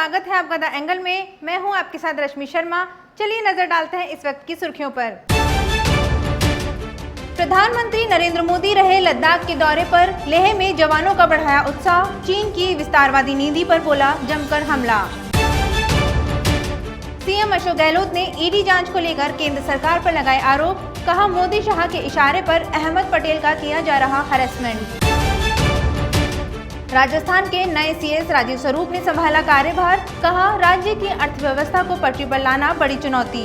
स्वागत है आपका द एंगल में। मैं हूं आपके साथ रश्मि शर्मा। चलिए नजर डालते हैं इस वक्त की सुर्खियों पर। प्रधानमंत्री नरेंद्र मोदी रहे लद्दाख के दौरे पर। लेह में जवानों का बढ़ाया उत्साह। चीन की विस्तारवादी नीति पर बोला जमकर हमला। सीएम अशोक गहलोत ने ईडी जांच को लेकर केंद्र सरकार पर लगाए आरोप। कहा मोदी शाह के इशारे पर अहमद पटेल का किया जा रहा हैरेसमेंट। राजस्थान के नए सीएस राजीव स्वरूप ने संभाला कार्यभार। कहा राज्य की अर्थव्यवस्था को पटरी पर लाना बड़ी चुनौती।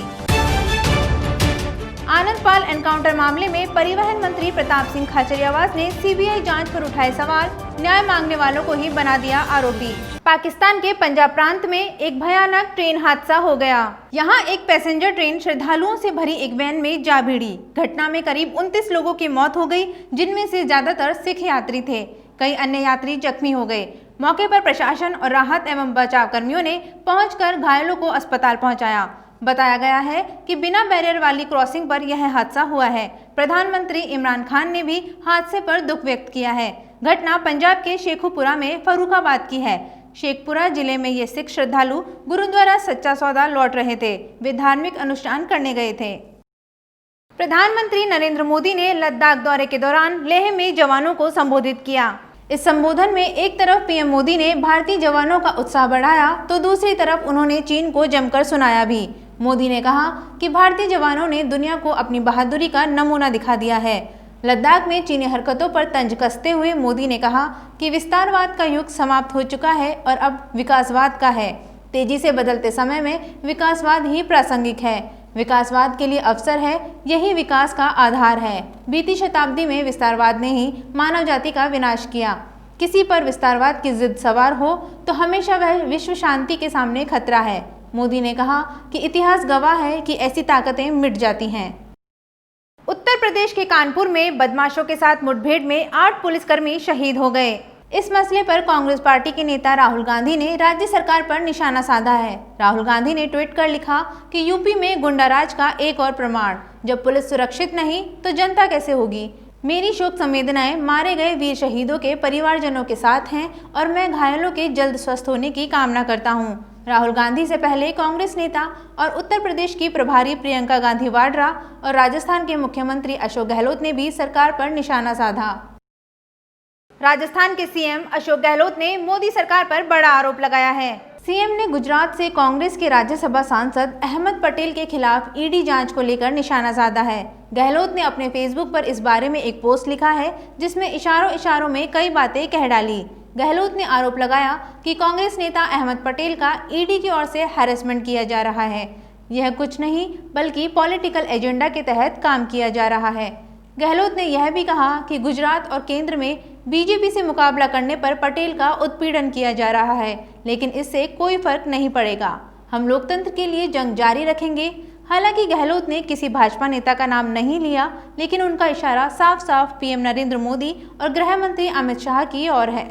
आनंद पाल एनकाउंटर मामले में परिवहन मंत्री प्रताप सिंह खाचरियावास ने सीबीआई जांच पर उठाए सवाल। न्याय मांगने वालों को ही बना दिया आरोपी। पाकिस्तान के पंजाब प्रांत में एक भयानक ट्रेन हादसा हो गया। यहां एक पैसेंजर ट्रेन श्रद्धालुओं से भरी एक वैन में जा भिड़ी। घटना में करीब 29 लोगों की मौत हो गई, जिनमें से ज्यादातर सिख यात्री थे। कई अन्य यात्री जख्मी हो गए। मौके पर प्रशासन और राहत एवं बचाव कर्मियों ने पहुंचकर घायलों को अस्पताल पहुंचाया। बताया गया है कि बिना बैरियर वाली क्रॉसिंग पर यह हादसा हुआ है। प्रधानमंत्री इमरान खान ने भी हादसे पर दुख व्यक्त किया है। घटना पंजाब के शेखुपुरा में फर्रुखाबाद की है। शेखपुरा जिले में ये सिख श्रद्धालु गुरुद्वारा सच्चा सौदा लौट रहे थे। वे धार्मिक अनुष्ठान करने गए थे। प्रधानमंत्री नरेंद्र मोदी ने लद्दाख दौरे के दौरान लेह में जवानों को संबोधित किया। इस संबोधन में एक तरफ पीएम मोदी ने भारतीय जवानों का उत्साह बढ़ाया, तो दूसरी तरफ उन्होंने चीन को जमकर सुनाया भी। मोदी ने कहा कि भारतीय जवानों ने दुनिया को अपनी बहादुरी का नमूना दिखा दिया है। लद्दाख में चीनी हरकतों पर तंज कसते हुए मोदी ने कहा कि विस्तारवाद का युग समाप्त हो चुका है और अब विकासवाद का है। तेजी से बदलते समय में विकासवाद ही प्रासंगिक है। विकासवाद के लिए अवसर है, यही विकास का आधार है। बीती शताब्दी में विस्तारवाद ने ही मानव जाति का विनाश किया। किसी पर विस्तारवाद की जिद सवार हो तो हमेशा वह विश्व शांति के सामने खतरा है। मोदी ने कहा कि इतिहास गवाह है कि ऐसी ताकतें मिट जाती हैं। उत्तर प्रदेश के कानपुर में बदमाशों के साथ मुठभेड़ में 8 पुलिसकर्मी शहीद हो गए। इस मसले पर कांग्रेस पार्टी के नेता राहुल गांधी ने राज्य सरकार पर निशाना साधा है। राहुल गांधी ने ट्वीट कर लिखा कि यूपी में गुंडाराज का एक और प्रमाण। जब पुलिस सुरक्षित नहीं तो जनता कैसे होगी। मेरी शोक संवेदनाएं मारे गए वीर शहीदों के परिवारजनों के साथ हैं और मैं घायलों के जल्द स्वस्थ होने की कामना करता हूं। राहुल गांधी से पहले कांग्रेस नेता और उत्तर प्रदेश की प्रभारी प्रियंका गांधी वाड्रा और राजस्थान के मुख्यमंत्री अशोक गहलोत ने भी सरकार पर निशाना साधा। राजस्थान के सीएम अशोक गहलोत ने मोदी सरकार पर बड़ा आरोप लगाया है। सीएम ने गुजरात से कांग्रेस के राज्यसभा सांसद अहमद पटेल के खिलाफ ईडी जांच को लेकर निशाना साधा है। गहलोत ने अपने फेसबुक पर इस बारे में एक पोस्ट लिखा है, जिसमें इशारों में कई बातें कह डाली। गहलोत ने आरोप लगाया कि कांग्रेस नेता अहमद पटेल का ईडी की ओर से हैरेसमेंट किया जा रहा है। यह कुछ नहीं बल्कि पॉलिटिकल एजेंडा के तहत काम किया जा रहा है। गहलोत ने यह भी कहा कि गुजरात और केंद्र में बीजेपी से मुकाबला करने पर पटेल का उत्पीड़न किया जा रहा है, लेकिन इससे कोई फर्क नहीं पड़ेगा। हम लोकतंत्र के लिए जंग जारी रखेंगे। हालांकि गहलोत ने किसी भाजपा नेता का नाम नहीं लिया, लेकिन उनका इशारा साफ साफ पीएम नरेंद्र मोदी और गृह मंत्री अमित शाह की ओर है।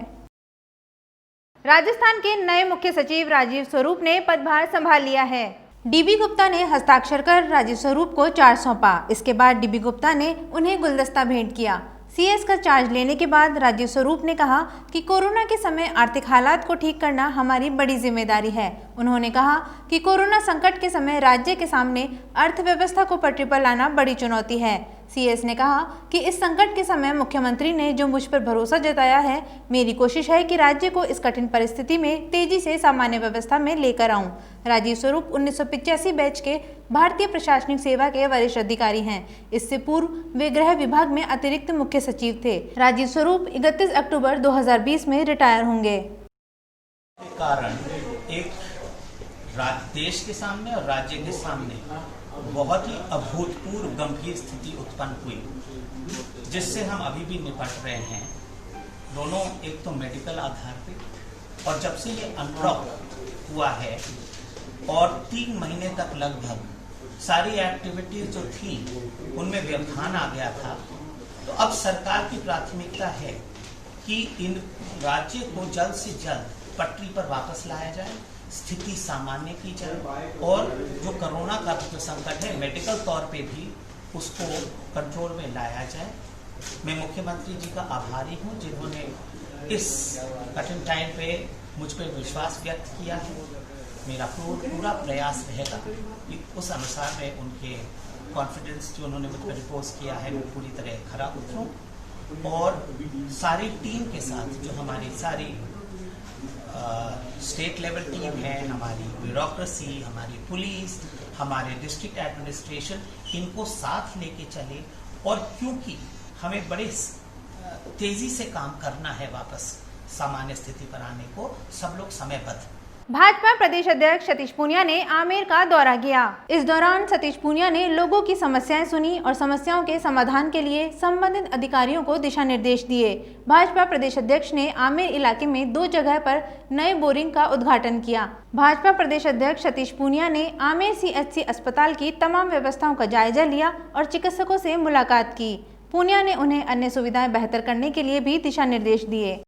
राजस्थान के नए मुख्य सचिव राजीव स्वरूप ने पदभार संभाल लिया है। डीबी गुप्ता ने हस्ताक्षर कर राजीव स्वरूप को चार्ज सौंपा। इसके बाद डीबी गुप्ता ने उन्हें गुलदस्ता भेंट किया। सीएस का चार्ज लेने के बाद राजीव स्वरूप ने कहा कि कोरोना के समय आर्थिक हालात को ठीक करना हमारी बड़ी जिम्मेदारी है। उन्होंने कहा कि कोरोना संकट के समय राज्य के सामने अर्थव्यवस्था को पटरी पर लाना बड़ी चुनौती है। सीएस ने कहा कि इस संकट के समय मुख्यमंत्री ने जो मुझ पर भरोसा जताया है, मेरी कोशिश है कि राज्य को इस कठिन परिस्थिति में तेजी से सामान्य व्यवस्था में लेकर आऊं। राजीव स्वरूप 1985 बैच के भारतीय प्रशासनिक सेवा के वरिष्ठ अधिकारी हैं। इससे पूर्व वे गृह विभाग में अतिरिक्त मुख्य सचिव थे। राजीव स्वरूप 31 अक्टूबर 2020 में रिटायर होंगे। कारण एक देश के सामने और राज्य के सामने बहुत ही अभूतपूर्व गंभीर स्थिति उत्पन्न हुई, जिससे हम अभी भी निपट रहे हैं। दोनों एक तो मेडिकल आधार पे, और जब से ये अनलॉक हुआ है और 3 महीने तक लगभग सारी एक्टिविटीज जो थी उनमें व्यवधान आ गया था, तो अब सरकार की प्राथमिकता है कि इन राज्य को जल्द से जल्द पटरी पर वापस लाया जाए, स्थिति सामान्य की जाए और जो कोरोना का जो संकट है मेडिकल तौर पे भी उसको कंट्रोल में लाया जाए। मैं मुख्यमंत्री जी का आभारी हूं, जिन्होंने इस कठिन टाइम पे मुझ पर विश्वास व्यक्त किया है। मेरा पूरा प्रयास रहेगा कि उस अनुसार मैं उनके कॉन्फिडेंस जो उन्होंने मुझ पर रिपोज किया है वो पूरी तरह खरा उतरूं और सारी टीम के साथ जो हमारी सारी स्टेट लेवल टीम है, हमारी ब्यूरोक्रेसी, हमारी पुलिस, हमारे डिस्ट्रिक्ट एडमिनिस्ट्रेशन, इनको साथ लेके चले और क्योंकि हमें बड़े तेजी से काम करना है वापस सामान्य स्थिति पर आने को, सब लोग समयबद्ध। भाजपा प्रदेश अध्यक्ष सतीश पूनिया ने आमेर का दौरा किया। इस दौरान सतीश पूनिया ने लोगों की समस्याएं सुनी और समस्याओं के समाधान के लिए संबंधित अधिकारियों को दिशा निर्देश दिए। भाजपा प्रदेश अध्यक्ष ने आमेर इलाके में 2 जगह पर नए बोरिंग का उद्घाटन किया। भाजपा प्रदेश अध्यक्ष सतीश पूनिया ने आमेर CHC अस्पताल की तमाम व्यवस्थाओं का जायजा लिया और चिकित्सकों से मुलाकात की। पूनिया ने उन्हें अन्य सुविधाएं बेहतर करने के लिए भी दिशा निर्देश दिए।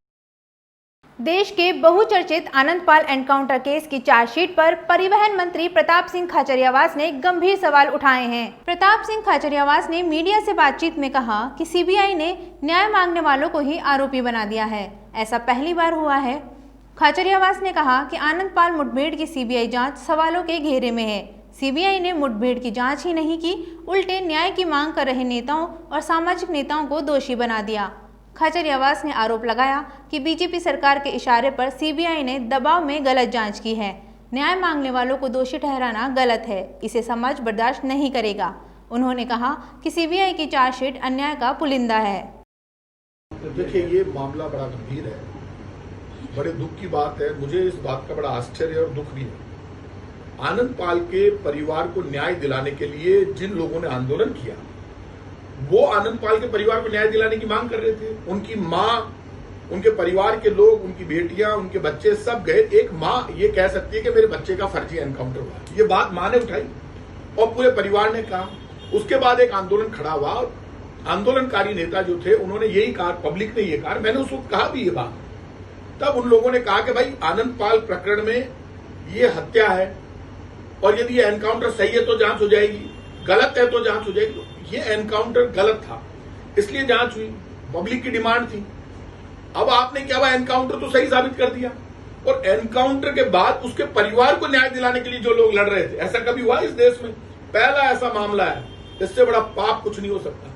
देश के बहुचर्चित आनंदपाल एनकाउंटर केस की चार्जशीट पर परिवहन मंत्री प्रताप सिंह खाचरियावास ने गंभीर सवाल उठाए हैं। प्रताप सिंह खाचरियावास ने मीडिया से बातचीत में कहा कि CBI ने न्याय मांगने वालों को ही आरोपी बना दिया है। ऐसा पहली बार हुआ है। खाचरियावास ने कहा कि आनंदपाल मुठभेड़ की CBI जांच सवालों के घेरे में है। CBI ने मुठभेड़ की जांच ही नहीं की, उल्टे न्याय की मांग कर रहे नेताओं और सामाजिक नेताओं को दोषी बना दिया। खाचरियावास ने आरोप लगाया कि बीजेपी सरकार के इशारे पर CBI ने दबाव में गलत जांच की है। न्याय मांगने वालों को दोषी ठहराना गलत है, इसे समाज बर्दाश्त नहीं करेगा। उन्होंने कहा कि CBI की चार्जशीट अन्याय का पुलिंदा है। देखिए, ये मामला बड़ा गंभीर है, बड़े दुख की बात है। मुझे इस बात का बड़ा आश्चर्य और दुख भी है। आनंदपाल के परिवार को न्याय दिलाने के लिए जिन लोगों ने आंदोलन किया, वो आनंदपाल के परिवार को न्याय दिलाने की मांग कर रहे थे। उनकी माँ, उनके परिवार के लोग, उनकी बेटियां, उनके बच्चे सब गए। एक माँ ये कह सकती है कि मेरे बच्चे का फर्जी एनकाउंटर हुआ, ये बात माँ ने उठाई और पूरे परिवार ने कहा। उसके बाद एक आंदोलन खड़ा हुआ और आंदोलनकारी नेता जो थे उन्होंने यही कहा, पब्लिक ने ये कहा, मैंने उस वक्त कहा भी ये बात। तब उन लोगों ने कहा कि भाई आनंदपाल प्रकरण में ये हत्या है और यदि ये एनकाउंटर सही है तो जांच हो जाएगी, गलत है तो जांच हो जाएगी। ये एनकाउंटर गलत था, इसलिए जांच हुई, पब्लिक की डिमांड थी। अब आपने क्या हुआ, एनकाउंटर तो सही साबित कर दिया और एनकाउंटर के बाद उसके परिवार को न्याय दिलाने के लिए जो लोग लड़ रहे थे, ऐसा कभी हुआ इस देश में? पहला ऐसा मामला है। इससे बड़ा पाप कुछ नहीं हो सकता।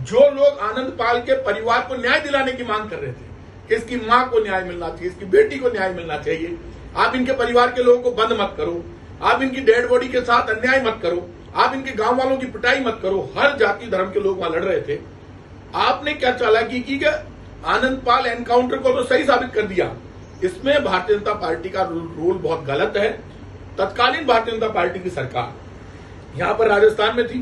जो लोग आनंदपाल के परिवार को न्याय दिलाने की मांग कर रहे थे कि इसकी मां को न्याय मिलना चाहिए, इसकी बेटी को न्याय मिलना चाहिए, आप इनके परिवार के लोगों को बंद मत करो, आप इनकी डेड बॉडी के साथ अन्याय मत करो, आप इनके गांव वालों की पिटाई मत करो। हर जाति धर्म के लोग वहां लड़ रहे थे। आपने क्या चालाकी की कि आनंदपाल एनकाउंटर को तो सही साबित कर दिया। इसमें भारतीय जनता पार्टी का रोल बहुत गलत है। तत्कालीन भारतीय जनता पार्टी की सरकार यहां पर राजस्थान में थी,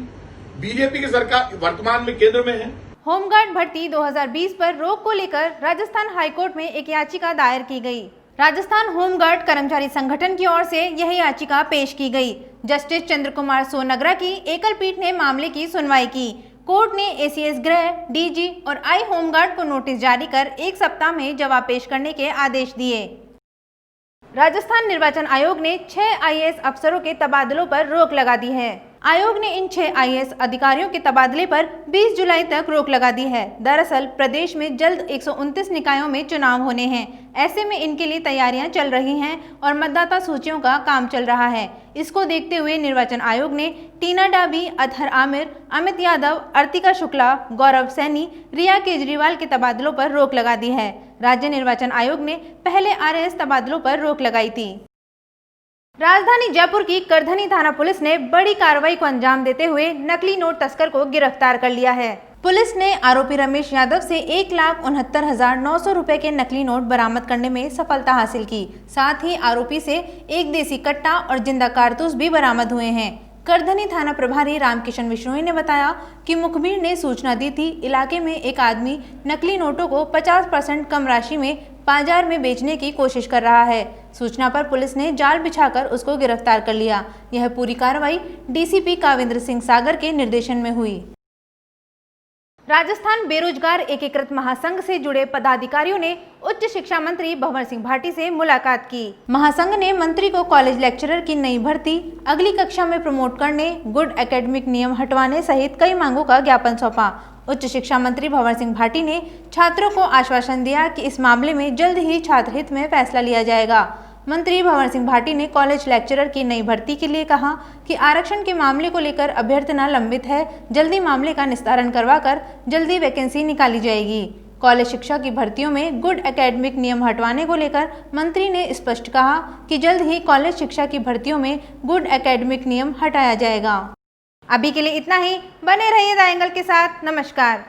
बीजेपी की सरकार वर्तमान में केंद्र में है। होमगार्ड भर्ती 2020 पर रोक को लेकर राजस्थान हाईकोर्ट में एक याचिका दायर की गई। राजस्थान होमगार्ड कर्मचारी संगठन की ओर से यह याचिका पेश की गई। जस्टिस चंद्र कुमार सोनगरा की एकल पीठ ने मामले की सुनवाई की। कोर्ट ने ACS गृह, DG और आई होमगार्ड को नोटिस जारी कर 1 सप्ताह में जवाब पेश करने के आदेश दिए। राजस्थान निर्वाचन आयोग ने 6 IAS अफसरों के तबादलों पर रोक लगा दी है। आयोग ने इन 6 IAS अधिकारियों के तबादले पर 20 जुलाई तक रोक लगा दी है। दरअसल प्रदेश में जल्द 129 निकायों में चुनाव होने हैं। ऐसे में इनके लिए तैयारियां चल रही हैं और मतदाता सूचियों का काम चल रहा है। इसको देखते हुए निर्वाचन आयोग ने टीना डाबी, अतहर आमिर, अमित यादव, अर्तिका शुक्ला, गौरव सैनी, रिया केजरीवाल के तबादलों पर रोक लगा दी है। राज्य निर्वाचन आयोग ने पहले RAS तबादलों पर रोक लगाई थी। राजधानी जयपुर की करधनी थाना पुलिस ने बड़ी कार्रवाई को अंजाम देते हुए नकली नोट तस्कर को गिरफ्तार कर लिया है। पुलिस ने आरोपी रमेश यादव से 1,69,900 रुपए के नकली नोट बरामद करने में सफलता हासिल की। साथ ही आरोपी से एक देसी कट्टा और जिंदा कारतूस भी बरामद हुए हैं। करधनी थाना प्रभारी रामकिशन विश्नोई ने बताया कि मुखबिर ने सूचना दी थी इलाके में एक आदमी नकली नोटों को 50% कम राशि में बाजार में बेचने की कोशिश कर रहा है। सूचना पर पुलिस ने जाल बिछाकर उसको गिरफ्तार कर लिया। यह पूरी कार्रवाई DCP काविंद्र सिंह सागर के निर्देशन में हुई। राजस्थान बेरोजगार एकीकृत महासंघ से जुड़े पदाधिकारियों ने उच्च शिक्षा मंत्री भंवर सिंह भाटी से मुलाकात की। महासंघ ने मंत्री को कॉलेज लेक्चरर की नई भर्ती, अगली कक्षा में प्रमोट करने, गुड एकेडमिक नियम हटवाने सहित कई मांगों का ज्ञापन सौंपा। उच्च शिक्षा मंत्री भंवर सिंह भाटी ने छात्रों को आश्वासन दिया कि इस मामले में जल्द ही छात्र हित में फैसला लिया जाएगा। मंत्री भंवर सिंह भाटी ने कॉलेज लेक्चरर की नई भर्ती के लिए कहा कि आरक्षण के मामले को लेकर अभ्यर्थना लंबित है, जल्दी मामले का निस्तारण करवाकर जल्दी वैकेंसी निकाली जाएगी। कॉलेज शिक्षा की भर्तियों में गुड एकेडमिक नियम हटवाने को लेकर मंत्री ने स्पष्ट कहा कि जल्द ही कॉलेज शिक्षा की भर्तियों में गुड एकेडमिक नियम हटाया जाएगा। अभी के लिए इतना ही। बने रहिए द एंगल के साथ। नमस्कार।